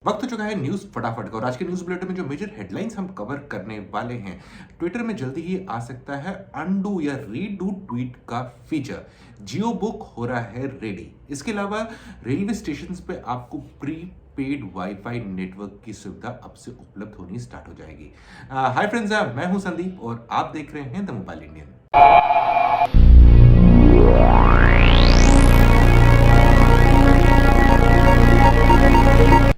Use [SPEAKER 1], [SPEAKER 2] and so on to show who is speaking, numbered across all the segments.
[SPEAKER 1] वक्त हो चुका है न्यूज फटाफट का और आज के न्यूज बुलेटिन में जो मेजर हेडलाइंस हम कवर करने वाले हैं। ट्विटर में जल्दी ही आ सकता है अनडू या रीडू ट्वीट का फीचर। जियो बुक हो रहा है रेडी। इसके अलावा रेलवे स्टेशन पे आपको प्री पेड वाईफाई नेटवर्क की सुविधा अब से उपलब्ध होनी स्टार्ट हो जाएगी। हाय फ्रेंड्स, मैं हूं संदीप और आप देख रहे हैं द मोबाइल इंडियन।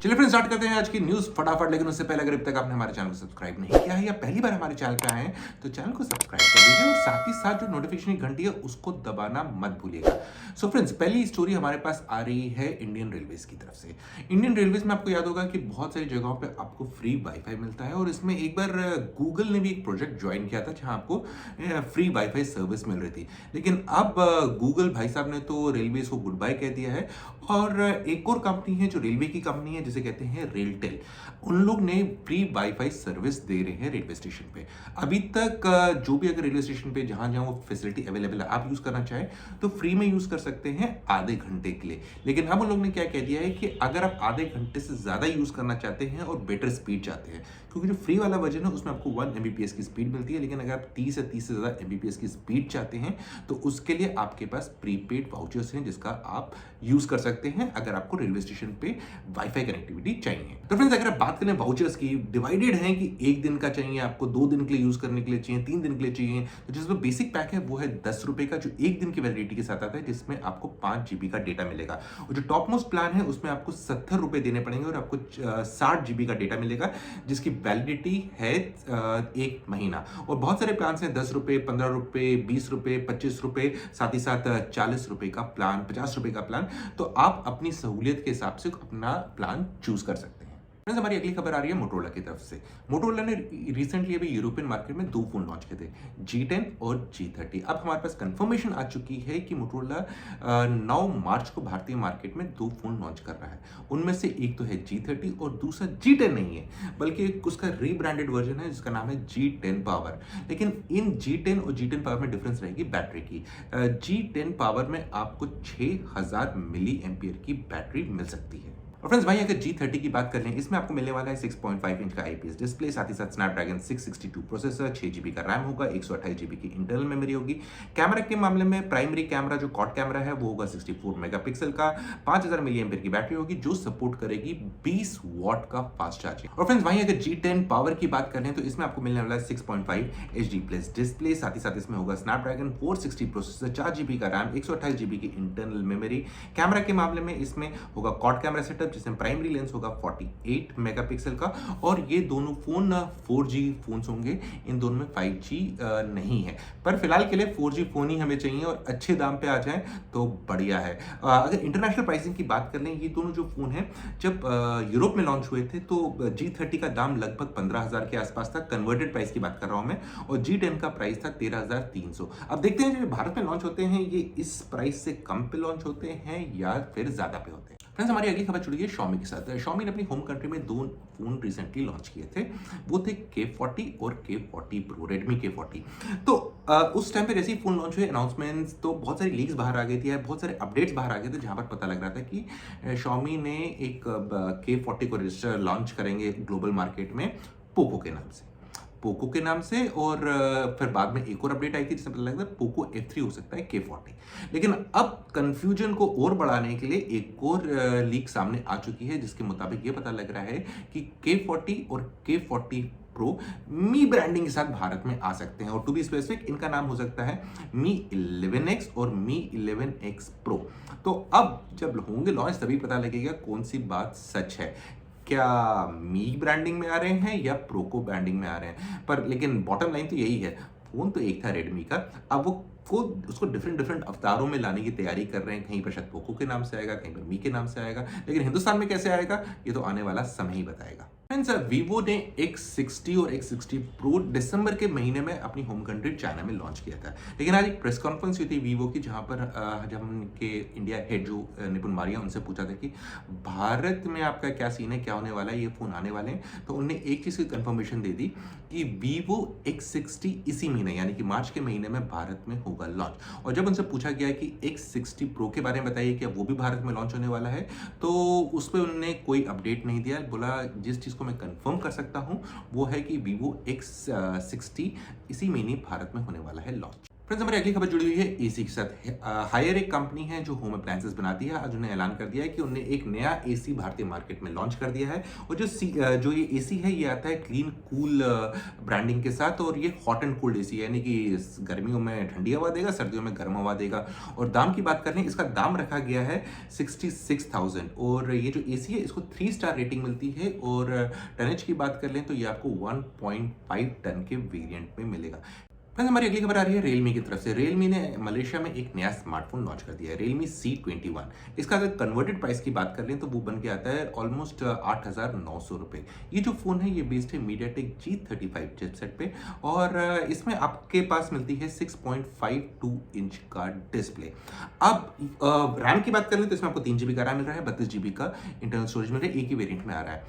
[SPEAKER 1] चलिए फ्रेंड्स, स्टार्ट करते हैं आज की न्यूज फटाफट। लेकिन उससे पहले अगर अब तक आपने हमारे चैनल को सब्सक्राइब नहीं किया है या पहली बार हमारे चैनल पे आए हैं तो चैनल को सब्सक्राइब कर लीजिए और साथ ही साथ जो नोटिफिकेशन की घंटी है उसको दबाना मत भूलिएगा। सो फ्रेंड्स, पहली स्टोरी हमारे पास आ रही है इंडियन रेलवेज की तरफ से। इंडियन रेलवेज में आपको याद होगा कि बहुत सारी जगहों पर आपको फ्री वाईफाई मिलता है और इसमें एक बार गूगल ने भी एक प्रोजेक्ट ज्वाइन किया था जहां आपको फ्री वाईफाई सर्विस मिल रही थी। लेकिन अब गूगल भाई साहब ने तो रेलवेज को गुड बाय कह दिया है और एक और कंपनी है जो रेलवे की कंपनी है जिसे कहते हैं रेलटेल। उन लोग ने फ्री वाईफाई सर्विस दे रहे हैं रेलवे स्टेशन पे। अभी तक जो भी अगर रेलवे स्टेशन पे जहां जहां वो फैसिलिटी अवेलेबल है आप यूज करना चाहें तो फ्री में यूज कर सकते हैं आधे घंटे के लिए। लेकिन अब उन लोग ने क्या कह दिया है कि अगर आप आधे घंटे से ज्यादा यूज करना चाहते हैं और बेटर स्पीड चाहते हैं, क्योंकि जो फ्री वाला वर्जन है उसमें आपको 1 Mbps की स्पीड मिलती है, लेकिन अगर आप 30 या 30 से ज्यादा Mbps की स्पीड चाहते हैं तो उसके लिए आपके पास प्रीपेड वाउचर्स हैं जिसका आप यूज कर सकते हैं अगर आपको रेलवे स्टेशन पे वाईफाई कनेक्टिविटी चाहिए। तो फ्रेंड्स, अगर आप बात करें वाउचर्स की, डिवाइडेड है कि 1 दिन का चाहिए आपको, 2 दिन के लिए यूज करने के लिए चाहिए, 3 दिन के लिए चाहिए। तो जिसमें बेसिक पैक है वो है 10 रुपए का जो 1 दिन की वैलिडिटी के साथ आता है, जिसमें आपको 5 GB का डेटा मिलेगा। और जो टॉप मोस्ट प्लान है उसमें आपको 70 रुपए देने पड़ेंगे और आपको 60 GB का डेटा मिलेगा जिसकी वैलिडिटी है 1 महीना। और बहुत सारे प्लान हैं, 10 रुपए, 15 रुपए, 20 रुपए, 25 रुपए, साथ ही साथ 40 रुपए का प्लान, 50 रुपए का प्लान। तो आप अपनी सहूलियत के हिसाब से अपना प्लान चूज कर सकते हैं। फ्रेंड्स, हमारी अगली खबर आ रही है मोटोरोला की तरफ से। मोटोरोला ने रिसेंटली अभी यूरोपियन मार्केट में 2 फोन लॉन्च किए थे, G10 और G30। अब हमारे पास कंफर्मेशन आ चुकी है कि मोटोरोला 9 मार्च को भारतीय मार्केट में 2 फोन लॉन्च कर रहा है। उनमें से एक तो है G30 और दूसरा G10 नहीं है, बल्कि एक उसका रीब्रांडेड वर्जन है जिसका नाम है G10 पावर। लेकिन इन G10 और G10 पावर में डिफरेंस रहेगी बैटरी की। G10 पावर में आपको 6000 मिली एम्पियर की बैटरी मिल सकती है। और फ्रेंड्स भाई, अगर G30 की बात कर लें, इसमें आपको मिलने वाला है 6.5 इंच का IPS डिस्प्ले, साथ ही साथ स्नैपड्रैगन 662 प्रोसेसर, 6 GB का रैम होगा, 128 GB की इंटरनल मेमोरी होगी। कैमरा के मामले में प्राइमरी कैमरा जो क्वाड कैमरा है वो होगा 64 मेगापिक्सल का, 5000 मिली एम्पियर की बैटरी होगी जो सपोर्ट करेगी 20 वॉट का फास्ट चार्जिंग। और फ्रेंड्स भाई, अगर G10 पावर की बात करें तो इसमें आपको मिलने वाला है 6.5 HD प्लस डिस्प्ले, साथ ही साथ इसमें होगा स्नैपड्रैगन 460 प्रोसेसर, 4 GB का रैम, 128 GB की इंटरनल मेमोरी। कैमरा के मामले में इसमें होगा क्वाड कैमरा सेटअप जिसमें प्राइमरी लेंस होगा 48 मेगापिक्सल का। और ये दोनों फोन 4G फोन्स होंगे, इन दोनों में 5G नहीं है। पर फिलहाल के लिए 4G फोन ही हमें चाहिए और अच्छे दाम पे आ जाए तो बढ़िया है। अगर इंटरनेशनल प्राइसिंग की बात कर लें, ये दोनों जो फोन हैं जब यूरोप में लॉन्च हुए थे तो G30 का दाम लगभग 15,000 के आसपास था, कन्वर्टेड प्राइस की बात कर रहा हूं मैं, और G10 का प्राइस था 13,300। अब देखते हैं जो भारत में लॉन्च होते हैं ये इस प्राइस से कम पे लॉन्च होते हैं या फिर ज्यादा पे होते हैं। फ्रेंड्स, हमारी अगली खबर जुड़ी है Xiaomi के साथ। Xiaomi ने अपनी होम कंट्री में 2 फोन रिसेंटली लॉन्च किए थे, वो थे K40 और K40 Pro, Redmi K40। तो उस टाइम पे जैसे ही फोन लॉन्च हुए, अनाउंसमेंट्स, तो बहुत सारी लीक्स बाहर आ गई थी, बहुत सारे अपडेट्स बाहर आ गए थे जहां पर पता लग रहा था कि Xiaomi ने एक K40 को रजिस्टर लॉन्च करेंगे ग्लोबल मार्केट में पोको के नाम से, पोको के नाम से। और फिर बाद में एक और अपडेट आई थी जिसमें पता लगा पोको F3 हो सकता है K40। लेकिन अब कंफ्यूजन को और बढ़ाने के लिए एक और लीक सामने आ चुकी है जिसके मुताबिक ये पता लग रहा है कि K40 और K40 Pro मी ब्रांडिंग के साथ भारत में आ सकते हैं। और टू बी स्पेसिफिक, इनका नाम हो सकता है Mi 11X और Mi 11X Pro। तो अब जब होंगे लॉन्च तभी पता लगेगा कौन सी बात सच है, क्या मी ब्रांडिंग में आ रहे हैं या प्रोको ब्रांडिंग में आ रहे हैं। पर लेकिन बॉटम लाइन तो यही है, फोन तो एक था रेडमी का, अब वो उसको डिफरेंट अवतारों में लाने की तैयारी कर रहे हैं। कहीं पर शायद पोको के नाम से आएगा, कहीं पर मी के नाम से आएगा, लेकिन हिंदुस्तान में कैसे आएगा ये तो आने वाला समय ही बताएगा। फ्रेंड्स, वीवो ने X60 और X60 प्रो दिसंबर के महीने में अपनी होम कंट्री चाइना में लॉन्च किया था। लेकिन आज एक प्रेस कॉन्फ्रेंस हुई थी वीवो की, जहां पर जब उनके इंडिया हेड जो निपुण मारिया उनसे पूछा था कि भारत में आपका क्या सीन है, क्या होने वाला है, ये फ़ोन आने वाले हैं। तो उनने एक चीज़ की कंफर्मेशन दे दी कि वीवो X60 इसी महीने यानी कि मार्च के महीने में भारत में होगा लॉन्च। और जब उनसे पूछा गया कि X60 प्रो के बारे में बताइए, क्या वो भी भारत में लॉन्च होने वाला है, तो उस पर उन्होंने कोई अपडेट नहीं दिया। बोला जिस चीज़ को मैं कंफर्म कर सकता हूं वो है कि वीवो X60 इसी महीने भारत में होने वाला है लॉन्च। फ्रेंड्स, हमारी अगली खबर जुड़ी हुई है एसी के साथ। हायर एक कंपनी है जो होम अप्लायंसेस बनाती है। आज उन्हें ऐलान कर दिया है कि उन्होंने एक नया एसी भारतीय मार्केट में लॉन्च कर दिया है। और जो ये एसी है ये आता है क्लीन कूल ब्रांडिंग के साथ, और ये हॉट एंड कोल्ड एसी है, यानी कि गर्मियों में ठंडी हवा देगा, सर्दियों में गर्म हवा देगा। और दाम की बात करें, इसका दाम रखा गया है 66,000। और ये जो एसी है इसको 3 स्टार रेटिंग मिलती है। और टनेज की बात कर लें तो ये आपको 1.5 टन के वेरिएंट में मिलेगा। फ्रेंड्स, हमारी अगली खबर आ रही है रियलमी की तरफ से। रियलमी ने मलेशिया में एक नया स्मार्टफोन लॉन्च कर दिया है, रियलमी C21। इसका अगर कन्वर्टेड प्राइस की बात कर लें तो वो बन के आता है ऑलमोस्ट 8,900 रुपये। ये जो फ़ोन है ये बेस्ड है मीडियाटेक G35 चिपसेट पे। और इसमें आपके पास मिलती है 6.52 इंच का डिस्प्ले। अब रैम की बात कर लें तो इसमें आपको 3 GB का रैम मिल रहा है, 32 GB का इंटरनल स्टोरेज मिल रहा है, एक ही वेरियंट में आ रहा है।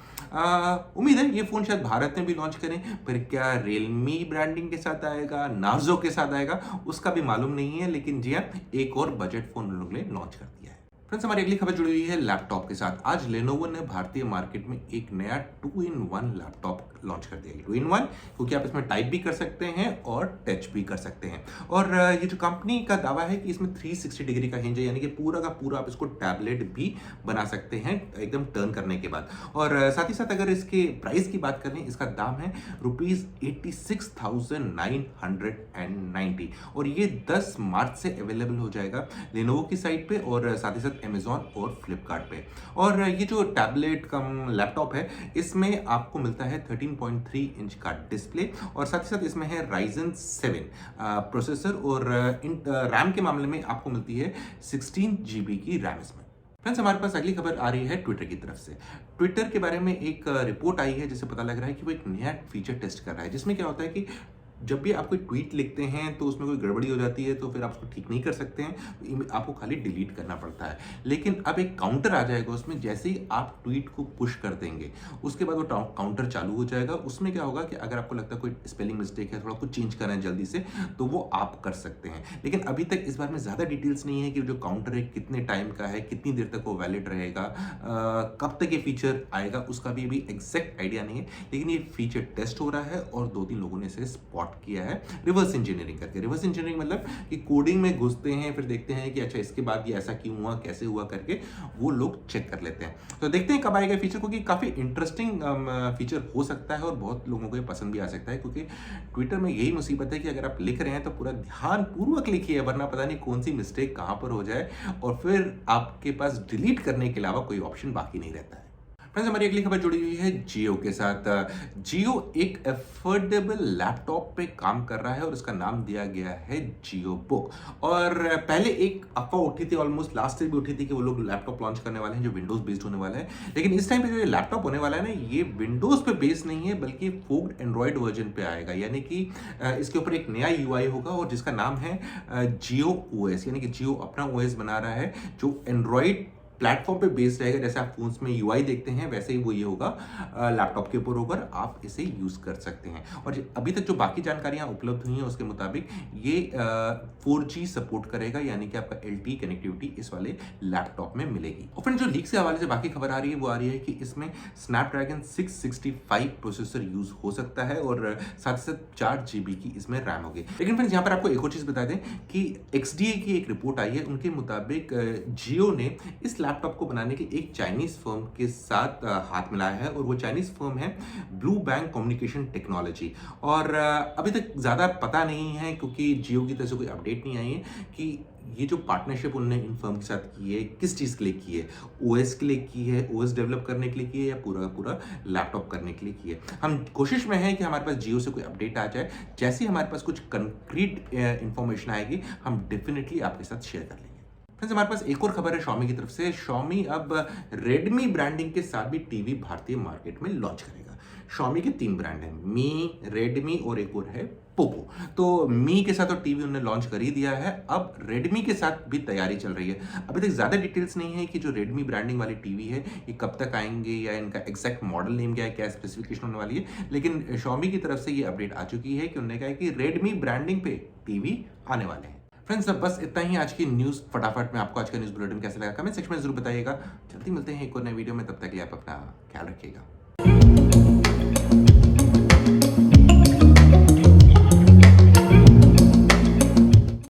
[SPEAKER 1] उम्मीद है ये फ़ोन शायद भारत में भी लॉन्च करें, पर क्या रियलमी ब्रांडिंग के साथ आएगा, नार्जो के साथ आएगा, उसका भी मालूम नहीं है। लेकिन जी हाँ, एक और बजट फोन उन लोगों ने लॉन्च कर दिया है। फ्रेंड्स, हमारी अगली खबर जुड़ी हुई है लैपटॉप के साथ। आज लेनोवो ने भारतीय मार्केट में एक नया 2-in-1 लैपटॉप लॉन्च कर दिया है। 2-in-1 क्योंकि आप इसमें टाइप भी कर सकते हैं और टच भी कर सकते हैं। और ये जो कंपनी का दावा है कि इसमें 360 डिग्री का हिंज है, यानी कि पूरा का पूरा आप इसको टैबलेट भी बना सकते हैं एकदम टर्न करने के बाद। और साथ ही साथ अगर इसके प्राइस की बात करें, इसका दाम है ₹86,990। और ये 10 मार्च से अवेलेबल हो जाएगा लेनोवो की साइट पे, और साथ ही साथ अमेजॉन और फ्लिपकार्ट पे। और ये जो टैबलेट कम लैपटॉप है इसमें आपको मिलता है 13.3 इंच का डिस्प्ले, और साथ ही साथ इसमें है Ryzen 7 प्रोसेसर। और रैम के मामले में आपको मिलती है 16 GB की रैम इसमें। फ्रेंड्स, हमारे पास अगली खबर आ रही है ट्विटर की तरफ से। ट्विटर के बारे में एक रिपोर्ट आई है जिससे पता लग रहा है कि वो एक नया फीचर टेस्ट कर रहा है, जिसमें क्या होता है कि जब भी आप कोई ट्वीट लिखते हैं तो उसमें कोई गड़बड़ी हो जाती है तो फिर आप उसको ठीक नहीं कर सकते हैं, आपको खाली डिलीट करना पड़ता है। लेकिन अब एक काउंटर आ जाएगा उसमें, जैसे ही आप ट्वीट को पुश कर देंगे उसके बाद वो काउंटर चालू हो जाएगा। उसमें क्या होगा कि अगर आपको लगता है कोई स्पेलिंग मिस्टेक है, थोड़ा कुछ चेंज करना है जल्दी से, तो वो आप कर सकते हैं। लेकिन अभी तक इस बारे में ज़्यादा डिटेल्स नहीं है कि जो काउंटर है कितने टाइम का है, कितनी देर तक वो वैलिड रहेगा, कब तक ये फीचर आएगा, उसका भी अभी एग्जैक्ट आइडिया नहीं है। लेकिन ये फीचर टेस्ट हो रहा है और 2-3 लोगों ने इसे स्पॉट किया है रिवर्स इंजीनियरिंग करके। रिवर्स इंजीनियरिंग मतलब कि कोडिंग में घुसते हैं, फिर देखते हैं कि अच्छा इसके बाद ये ऐसा क्यों हुआ, कैसे हुआ करके वो लोग चेक कर लेते हैं। तो देखते हैं कब आएगा फीचर, क्योंकि काफ़ी इंटरेस्टिंग फीचर हो सकता है और बहुत लोगों को ये पसंद भी आ सकता है। क्योंकि ट्विटर में यही मुसीबत है कि अगर आप लिख रहे हैं तो पूरा ध्यानपूर्वक लिखिए, वरना पता नहीं कौन सी मिस्टेक कहाँ पर हो जाए और फिर आपके पास डिलीट करने के अलावा कोई ऑप्शन बाकी नहीं रहता है। फ्रेंड्स, हमारी अगली खबर जुड़ी हुई है जियो के साथ। जियो एक अफोर्डेबल लैपटॉप पे काम कर रहा है और इसका नाम दिया गया है जियो बुक। और पहले एक अफवाह उठी थी, ऑलमोस्ट लास्ट ईयर भी उठी थी कि वो लोग लैपटॉप लॉन्च करने वाले हैं जो विंडोज बेस्ड होने वाला है। लेकिन इस टाइम पे जो ये लैपटॉप होने वाला है ना, ये विंडोज पे बेस्ड नहीं है बल्कि फोक्ड एंड्रॉइड वर्जन पे आएगा। यानी कि इसके ऊपर एक नया यूआई होगा और जिसका नाम है जियो ओएस, यानी कि जियो अपना ओएस बना रहा है जो एंड्रॉइड प्लेटफॉर्म पे बेस्ड रहेगा। जैसे आप फोन्स में यूआई देखते हैं वैसे ही वो ये होगा, लैपटॉप के ऊपर होकर आप इसे यूज कर सकते हैं। और अभी तक जो बाकी जानकारियां उपलब्ध हुई हैं उसके मुताबिक ये 4G सपोर्ट करेगा, यानी कि आपका LTE कनेक्टिविटी इस वाले लैपटॉप में मिलेगी। और फिर जो लीक से हवाले से बाकी खबर आ रही है वो आ रही है कि इसमें स्नैपड्रैगन 665 प्रोसेसर यूज हो सकता है और साथ ही साथ 4 GB की इसमें रैम होगी। लेकिन फ्रेंड्स, यहाँ पर आपको एक और चीज बता दें कि XDA की एक रिपोर्ट आई है, उनके मुताबिक जियो ने इस लैपटॉप को बनाने के एक चाइनीज फर्म के साथ हाथ मिलाया है, और वो चाइनीज फर्म है ब्लू बैंक कम्युनिकेशन टेक्नोलॉजी। और अभी तक ज़्यादा पता नहीं है क्योंकि जियो की तरफ से कोई अपडेट नहीं आई है कि ये जो पार्टनरशिप उन्होंने इन फर्म के साथ की है किस चीज़ के लिए की है, ओएस के लिए की है, ओएस डेवलप करने के लिए की है, या पूरा का पूरा लैपटॉप करने के लिए की है। हम कोशिश में हैं कि हमारे पास जियो से कोई अपडेट आ जाए। जैसे ही हमारे पास कुछ कंक्रीट इंफॉर्मेशन आएगी हम डेफिनेटली आपके साथ शेयर कर लेंगे। फ्रेंड्स, हमारे पास एक और खबर है Xiaomi की तरफ से। Xiaomi अब Redmi ब्रांडिंग के साथ भी टीवी भारतीय मार्केट में लॉन्च करेगा। Xiaomi के 3 ब्रांड हैं, मी, रेडमी और एक और है पोको। तो मी के साथ तो टीवी उन्होंने लॉन्च कर ही दिया है, अब रेडमी के साथ भी तैयारी चल रही है। अभी तक ज़्यादा डिटेल्स नहीं है कि जो रेडमी ब्रांडिंग वाली टीवी है ये कब तक आएंगे या इनका एग्जैक्ट मॉडल नेम क्या है, क्या स्पेसिफिकेशन होने वाली है, लेकिन Xiaomi की तरफ से ये अपडेट आ चुकी है कि उन्होंने कहा है कि रेडमी ब्रांडिंग पे टीवी आने वाले हैं। फ्रेंड्स, अब बस इतना ही आज की न्यूज़ फटाफट में। आपको आज का न्यूज़ बुलेटिन कैसा लगा कमेंट सेक्शन में जरूर बताइएगा। जल्दी मिलते हैं एक और नए वीडियो में, तब तक के लिए आप अपना ख्याल रखिएगा।